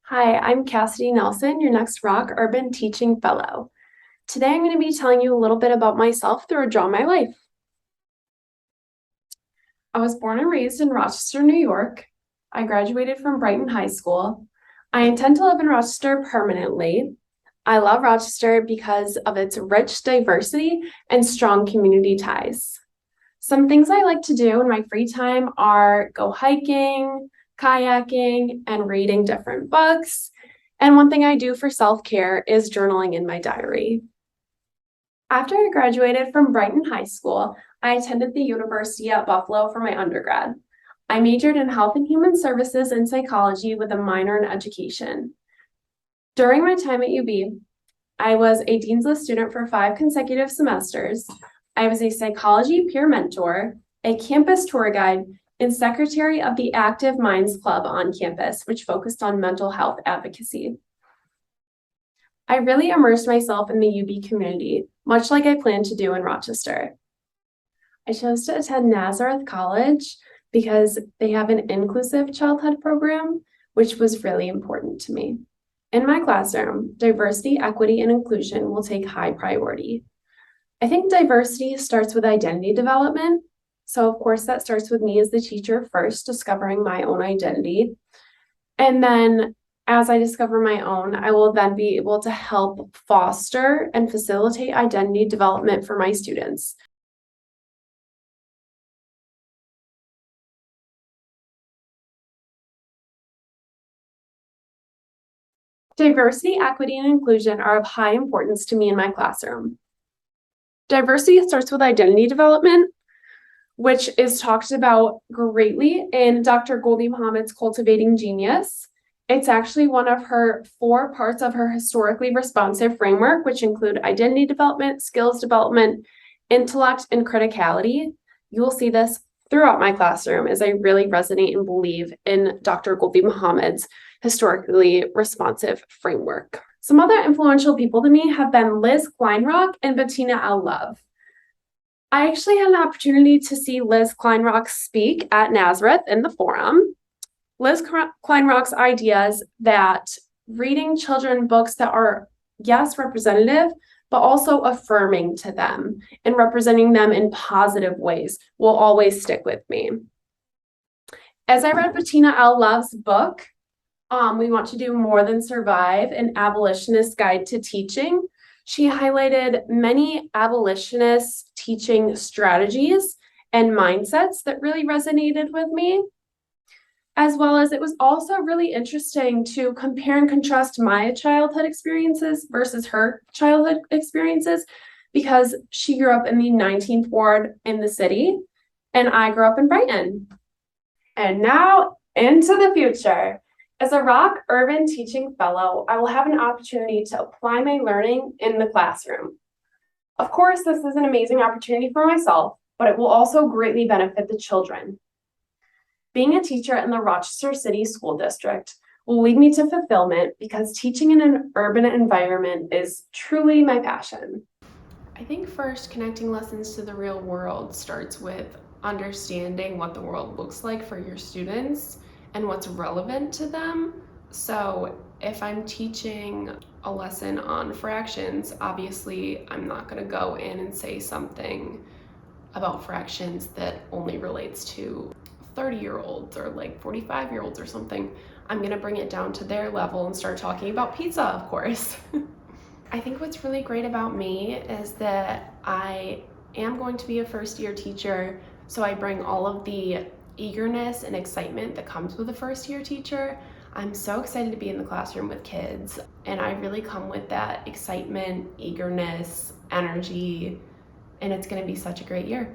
Hi, I'm Cassidy Nelson, your next ROC Urban Teaching Fellow. Today I'm going to be telling you a little bit about myself through a Draw My Life. I was born and raised in Rochester, New York. I graduated from Brighton High School. I intend to live in Rochester permanently. I love Rochester because of its rich diversity and strong community ties. Some things I like to do in my free time are go hiking, kayaking, and reading different books. And one thing I do for self-care is journaling in my diary. After I graduated from Brighton High School, I attended the University at Buffalo for my undergrad. I majored in health and human services and psychology with a minor in education. During my time at UB, I was a Dean's List student for 5 consecutive semesters. I was a psychology peer mentor, a campus tour guide, and secretary of the Active Minds Club on campus, which focused on mental health advocacy. I really immersed myself in the UB community, much like I plan to do in Rochester. I chose to attend Nazareth College because they have an inclusive childhood program, which was really important to me. In my classroom, diversity, equity, and inclusion will take high priority. I think diversity starts with identity development. So of course that starts with me as the teacher first, discovering my own identity. And then as I discover my own, I will then be able to help foster and facilitate identity development for my students. Diversity, equity, and inclusion are of high importance to me in my classroom. Diversity starts with identity development, which is talked about greatly in Dr. Goldie Muhammad's Cultivating Genius. It's actually one of her 4 parts of her historically responsive framework, which include identity development, skills development, intellect, and criticality. You will see this throughout my classroom as I really resonate and believe in Dr. Goldie Muhammad's historically responsive framework. Some other influential people to me have been Liz Kleinrock and Bettina L. Love. I actually had an opportunity to see Liz Kleinrock speak at Nazareth in the forum. Liz Kleinrock's ideas that reading children books that are, yes, representative, but also affirming to them and representing them in positive ways will always stick with me. As I read Bettina L. Love's book, We Want to Do More Than Survive, an Abolitionist Guide to Teaching, she highlighted many abolitionist teaching strategies and mindsets that really resonated with me, as well as it was also really interesting to compare and contrast my childhood experiences versus her childhood experiences, because she grew up in the 19th ward in the city and I grew up in Brighton. And now into the future. As a ROC Urban Teaching Fellow, I will have an opportunity to apply my learning in the classroom. Of course, this is an amazing opportunity for myself, but it will also greatly benefit the children. Being a teacher in the Rochester City School District will lead me to fulfillment because teaching in an urban environment is truly my passion. I think first, connecting lessons to the real world starts with understanding what the world looks like for your students and what's relevant to them. So if I'm teaching a lesson on fractions, obviously I'm not going to go in and say something about fractions that only relates to 30-year-olds or like 45-year-olds or something. I'm going to bring it down to their level and start talking about pizza, of course. I think what's really great about me is that I am going to be a first-year teacher, so I bring all of the eagerness and excitement that comes with a first-year teacher. I'm so excited to be in the classroom with kids, and I really come with that excitement, eagerness, energy, and it's going to be such a great year.